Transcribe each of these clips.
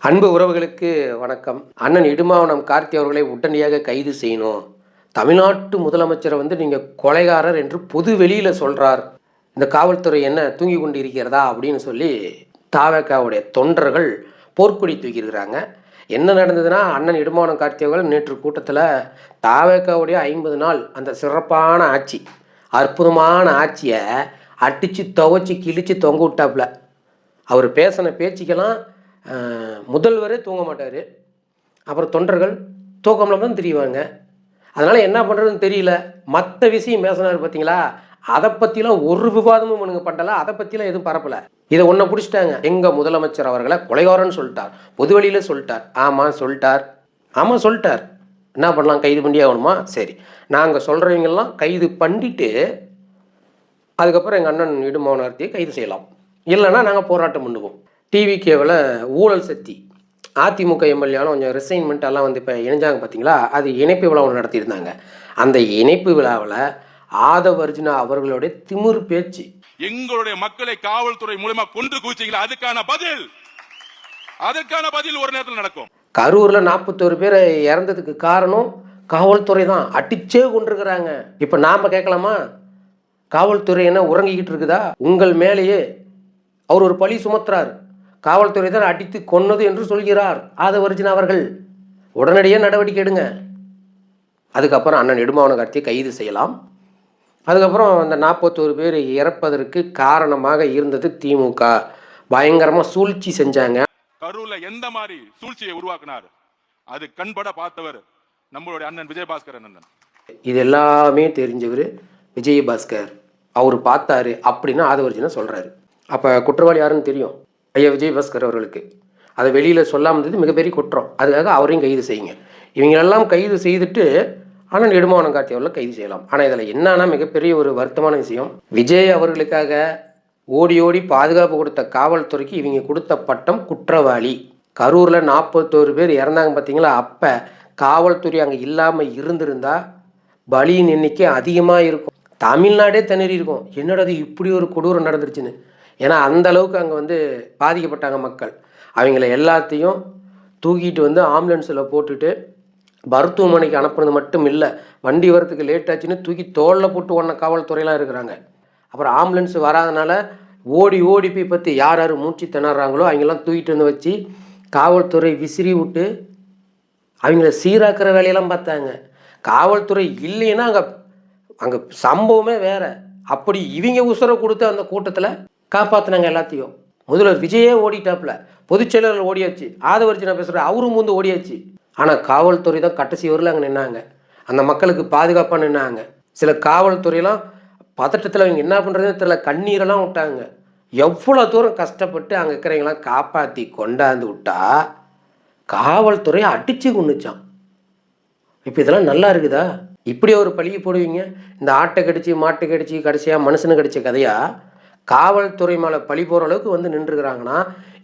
அன்பு உறவுகளுக்கு வணக்கம். அண்ணன் இடுமாவனம் கார்த்தி அவர்களை உடனடியாக கைது செய்யணும். தமிழ்நாட்டு முதலமைச்சரை நீங்கள் கொலைகாரர் என்று பொது வெளியில் சொல்கிறார். இந்த காவல்துறை என்ன தூங்கி கொண்டு இருக்கிறதா அப்படின்னு சொல்லி தாவேக்காவுடைய தொண்டர்கள் போர்க்கொடி தூக்கியிருக்கிறாங்க. என்ன நடந்ததுன்னா, அண்ணன் இடுமாவனம் கார்த்தி அவர்கள் நேற்று கூட்டத்தில் தாவேக்காவுடைய 50 நாள் அந்த சிறப்பான ஆட்சி, அற்புதமான ஆட்சியை அடித்து துவச்சி கிழித்து தொங்க விட்டாப்புல. அவர் பேசின பேச்சுக்கெல்லாம் முதல்வரே தூங்க மாட்டார். அப்புறம் தொண்டர்கள் தூக்கம்லாம் தான் தெரியுவாங்க. அதனால் என்ன பண்ணுறதுன்னு தெரியல. மற்ற விஷயம் பேசினார் பார்த்தீங்களா, அதை பற்றிலாம் ஒரு விவாதமும் இவனுங்க பண்ணல. அதை பற்றிலாம் எதுவும் பரப்பலை. இதை ஒன்றை பிடிச்சிட்டாங்க. எங்கள் முதலமைச்சர் அவர்களை கொலைகாரன்னு சொல்லிட்டார், பொது வெளியில் சொல்லிட்டார். ஆமாம் சொல்லிட்டார். என்ன பண்ணலாம்? கைது பண்ணி ஆகணுமா? சரி, நாங்கள் சொல்கிறவங்கெல்லாம் கைது பண்ணிட்டு அதுக்கப்புறம் எங்கள் அண்ணன் இடுமாவனத்தை கைது செய்யலாம். இல்லைன்னா நாங்கள் போராட்டம் பண்ணுவோம். டிவிகேவில் ஊழல் சக்தி அதிமுக எம்எல்ஏலாம் கொஞ்சம் ரிசைன்மெண்ட் எல்லாம் இப்போ இணைஞ்சாங்க பார்த்தீங்களா, அது இணைப்பு விழா ஒன்று நடத்தியிருந்தாங்க. அந்த இணைப்பு விழாவில் ஆதவ் அர்ஜுனா அவர்களுடைய திமிர் பேச்சு, எங்களுடைய மக்களை காவல்துறை மூலமா கொண்டு குவிச்சீங்களா, அதுக்கான பதில் ஒரு நேரத்தில் நடக்கும். கரூரில் 41 பேர் இறந்ததுக்கு காரணம் காவல்துறை தான். அடிச்சே கொண்டிருக்கிறாங்க. இப்போ நாம் கேட்கலாமா, காவல்துறை என்ன உறங்கிக்கிட்டு இருக்குதா? உங்கள் மேலேயே அவர் ஒரு பழி சுமத்துறார். காவல்துறை தான் அடித்து கொன்னது என்று சொல்கிறார் ஆதவ் அர்ஜுனா அவர்கள். உடனடியாக நடவடிக்கை எடுங்க. அதுக்கப்புறம் அண்ணன் இடுமாவன கார்த்தியை கைது செய்யலாம். அதுக்கப்புறம் அந்த 41 பேர் இறப்பதற்கு காரணமாக இருந்தது திமுக. பயங்கரமாக சூழ்ச்சி செஞ்சாங்க. கரூர்ல எந்த மாதிரி சூழ்ச்சியை உருவாக்கினார் அது கண்பட பார்த்தவர் நம்மளுடைய அண்ணன் விஜயபாஸ்கர் அண்ணன். இது எல்லாமே தெரிஞ்சவர் விஜயபாஸ்கர். அவர் பார்த்தாரு அப்படின்னு ஆதவ் அர்ஜுனா சொல்கிறாரு. அப்போ குற்றவாளி யாருன்னு தெரியும், ஐயா விஜயபாஸ்கர் அவர்களுக்கு. அதை வெளியில் சொல்லாமல் இருந்தது மிகப்பெரிய குற்றம். அதுக்காக அவரையும் கைது செய்யுங்க. இவங்களெல்லாம் கைது செய்துட்டு ஆனால் இடுமாவனம் கார்த்தி அவர்களை கைது செய்யலாம். ஆனால் இதில் என்னன்னா மிகப்பெரிய ஒரு வருத்தமான விஷயம், விஜய் அவர்களுக்காக ஓடி ஓடி பாதுகாப்பு கொடுத்த காவல்துறைக்கு இவங்க கொடுத்த பட்டம் குற்றவாளி. கரூரில் 41 பேர் இறந்தாங்க பார்த்தீங்களா, அப்போ காவல்துறை அங்கே இல்லாமல் இருந்திருந்தா பலியின் எண்ணிக்கை அதிகமாக இருக்கும். தமிழ்நாடே திணறி இருக்கும், என்னடா அது இப்படி ஒரு கொடூரம் நடந்துருச்சுன்னு. ஏன்னா அந்த அளவுக்கு அங்கே பாதிக்கப்பட்டாங்க மக்கள். அவங்கள எல்லாத்தையும் தூக்கிட்டு ஆம்புலன்ஸில் போட்டுட்டு மருத்துவமனைக்கு அனுப்புனது மட்டும் இல்லை, வண்டி வரத்துக்கு லேட் ஆச்சுன்னு தூக்கி தோளில் போட்டு ஒன்ன காவல்துறையெலாம் இருக்கிறாங்க. அப்புறம் ஆம்புலன்ஸ் வராதனால ஓடி போய் பற்றி யார் மூச்சு திணறாங்களோ அவங்கெல்லாம் தூக்கிட்டு வச்சு காவல்துறை விசிறி விட்டு அவங்கள சீராக்கிற வேலையெல்லாம் பார்த்தாங்க. காவல்துறை இல்லைன்னா அங்கே சம்பவமே வேறு. அப்படி இவங்க உசுரை கொடுத்து அந்த கூட்டத்தில் காப்பாற்றினாங்க எல்லாத்தையும். முதல்வர் விஜயே ஓடிட்டாப்புல, பொதுச்செயலாளர் ஓடியாச்சு, ஆதவ் அர்ஜுனா பேசுகிற அவரும் ஓடியாச்சு. ஆனால் காவல்துறை தான் கடைசி வரல அங்கே நின்னாங்க, அந்த மக்களுக்கு பாதுகாப்பாக நின்னாங்க. சில காவல்துறையெல்லாம் பதட்டத்தில் அவங்க என்ன பண்ணுறதுன்னு தெரியல, கண்ணீரெல்லாம் விட்டாங்க. எவ்வளோ தூரம் கஷ்டப்பட்டு அங்கே இருக்கிறவங்களாம் காப்பாற்றி கொண்டாந்து விட்டா காவல்துறையை அடித்து கொண்டுச்சான். இப்போ இதெல்லாம் நல்லா இருக்குதா? இப்படி ஒரு பழியை போடுவீங்க? இந்த ஆட்டை கடிச்சு மாட்டை கடிச்சு கடைசியாக மனுஷனு கடிச்ச கதையாக காவல்துறை மேலே பழி போகிற அளவுக்கு நின்றுக்கிறாங்கன்னா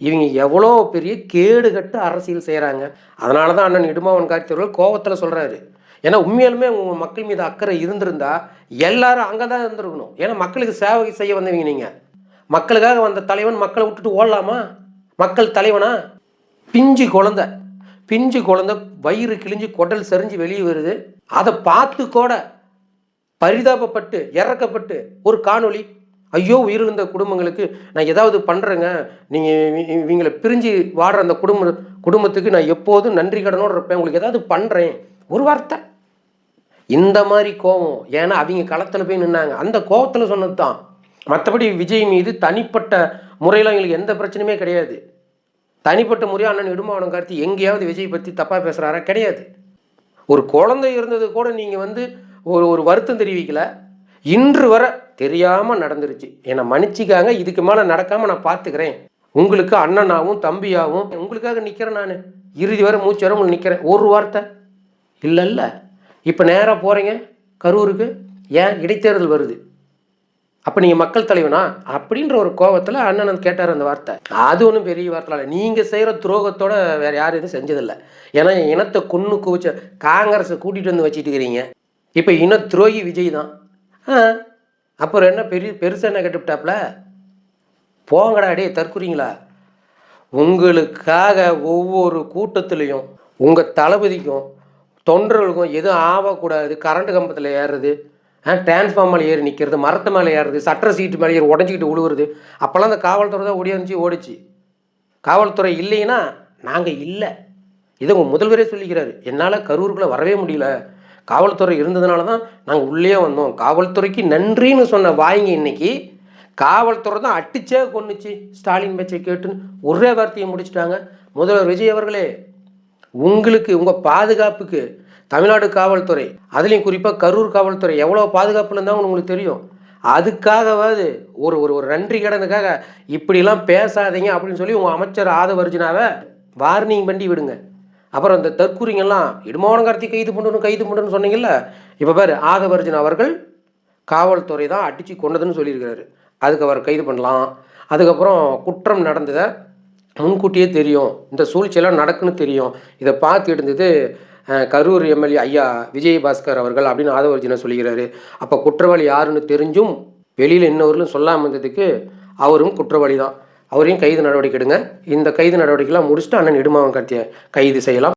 இவங்க எவ்வளோ பெரிய கேடுகட்டு அரசியல் செய்கிறாங்க. அதனால தான் அண்ணன் இடுமாவன் கார்த்தி அவர்கள் கோபத்தில் சொல்கிறாரு. ஏன்னா உண்மையாலுமே உங்கள் மக்கள் மீது அக்கறை இருந்திருந்தா எல்லாரும் அங்கே தான் இருந்திருக்கணும். ஏன்னா மக்களுக்கு சேவை செய்ய வந்தவங்க நீங்கள். மக்களுக்காக வந்த தலைவன் மக்களை விட்டுட்டு ஓடலாமா? மக்கள் தலைவனா? பிஞ்சு குழந்தை வயிறு கிழிஞ்சு குடல் செறிஞ்சு வெளியே வருது. அதை பார்த்து கூட பரிதாபப்பட்டு இறக்கப்பட்டு ஒரு காணொளி, ஐயோ உயிரிழந்த குடும்பங்களுக்கு நான் ஏதாவது பண்ணுறேங்க, நீங்கள் இவங்களை பிரிஞ்சு வாடுற அந்த குடும்பத்துக்கு நான் எப்போதும் நன்றி கடனோடு இருப்பேன், உங்களுக்கு ஏதாவது பண்ணுறேன், ஒரு வார்த்தை. இந்த மாதிரி கோபம். ஏன்னா அவங்க களத்தில் போய் நின்னாங்க, அந்த கோபத்தில் சொன்னது தான். மற்றபடி விஜய் மீது தனிப்பட்ட முறையில் எங்களுக்கு எந்த பிரச்சனையுமே கிடையாது. தனிப்பட்ட முறையாக அண்ணன் இடுமாவனம் கார்த்தி எங்கேயாவது விஜய் பற்றி தப்பாக பேசுகிறாரா? கிடையாது. ஒரு குழந்தை இருந்தது கூட நீங்கள் ஒரு வருத்தம் தெரிவிக்கல. இன்று வர தெரியாமல் நடந்துருச்சு, என்னை மன்னிச்சிக்காங்க, இதுக்கு மேலே நடக்காமல் நான் பார்த்துக்கிறேன், உங்களுக்கு அண்ணனாகவும் தம்பியாகவும் உங்களுக்காக நிற்கிறேன், நான் இறுதி வரை மூச்சு வரை உங்களுக்கு நிற்கிறேன், ஒரு வார்த்தை இல்லை. இப்போ நேராக போகிறீங்க கரூருக்கு, ஏன் இடைத்தேர்தல் வருது, அப்போ நீங்கள் மக்கள் தலைவனா அப்படின்ற ஒரு கோபத்தில் அண்ணன் கேட்டார் அந்த வார்த்தை. அது ஒன்றும் பெரிய வார்த்தை இல்லை. நீங்கள் செய்கிற துரோகத்தோட வேறு யாரும் எதுவும் செஞ்சதில்லை. ஏன்னா இனத்தை கொன்று குவிச்ச காங்கிரஸை கூட்டிகிட்டு வச்சுட்டு இருக்கிறீங்க. இப்போ இன துரோகி விஜய் தான். அப்புறம் என்ன பெருசாக என்ன கட்டுப்பிட்டாப்புல? போங்கடா டே தற்குறீங்களா? உங்களுக்காக ஒவ்வொரு கூட்டத்திலையும் உங்கள் தளபதிக்கும் தொண்டர்களுக்கும் எதுவும் ஆகக்கூடாது, கரண்ட் கம்பத்தில் ஏறுறது, டிரான்ஸ்ஃபார்மர் ஏறி நிற்கிறது, மரத்து மேலே ஏறுறது, சட்டர சீட்டு மேலே ஏறி உடஞ்சிக்கிட்டு விழுவுறது, அப்போல்லாம் அந்த காவல்துறை தான் ஓடிச்சு. காவல்துறை இல்லைன்னா நாங்கள் இல்லை. இதை உங்கள் முதல்வரே சொல்லிக்கிறாரு. என்னால் கரூருக்குள்ளே வரவே முடியல, காவல்துறை இருந்ததுனால தான் நாங்கள் உள்ளே வந்தோம். காவல்துறைக்கு நன்றின்னு சொன்ன வாய்ங்க இன்னைக்கு காவல்துறை தான் அடிச்சே கொன்னுச்சு ஸ்டாலின் பேச்சை கேட்டுன்னு ஒரே வார்த்தையை முடிச்சிட்டாங்க. முதல்வர் விஜய் அவர்களே, உங்களுக்கு உங்கள் பாதுகாப்புக்கு தமிழ்நாடு காவல்துறை, அதுலேயும் குறிப்பாக கரூர் காவல்துறை எவ்வளோ பாதுகாப்புல இருந்தாலும் உங்களுக்கு தெரியும். அதுக்காகவாது ஒரு ஒரு ஒரு நன்றி கடனுக்காக இப்படிலாம் பேசாதீங்க அப்படின்னு சொல்லி உங்கள் அமைச்சர் ஆதவ அர்ஜுனாவை வார்னிங் பண்ணி விடுங்க. அப்புறம் இந்த தற்கூரிங்கெல்லாம் இடுமாவனம் கார்த்தி கைது பண்ணுன்னு சொன்னீங்கல்ல, இப்போ பாரு ஆதவ அர்ஜுனா அவர்கள் காவல்துறை தான் அடித்து கொண்டதுன்னு சொல்லியிருக்கிறாரு. அதுக்கு அவர் கைது பண்ணலாம். அதுக்கப்புறம் குற்றம் நடந்ததை முன்கூட்டியே தெரியும், இந்த சூழ்ச்சியெல்லாம் நடக்குன்னு தெரியும், இதை பார்த்து இருந்தது கரூர் எம்எல்ஏ ஐயா விஜயபாஸ்கர் அவர்கள் அப்படின்னு ஆதவ அர்ஜுனா சொல்லிக்கிறாரு. அப்போ குற்றவாளி யாருன்னு தெரிஞ்சும் வெளியில் இன்னொருலும் சொல்லாமல் இருந்ததுக்கு அவரும் குற்றவாளி தான். அவரையும் கைது நடவடிக்கை எடுங்க. இந்த கைது நடவடிக்கைலாம் முடிச்சுட்டு அண்ணன் இடுமாவன் கார்த்தியை கைது செய்யலாம்.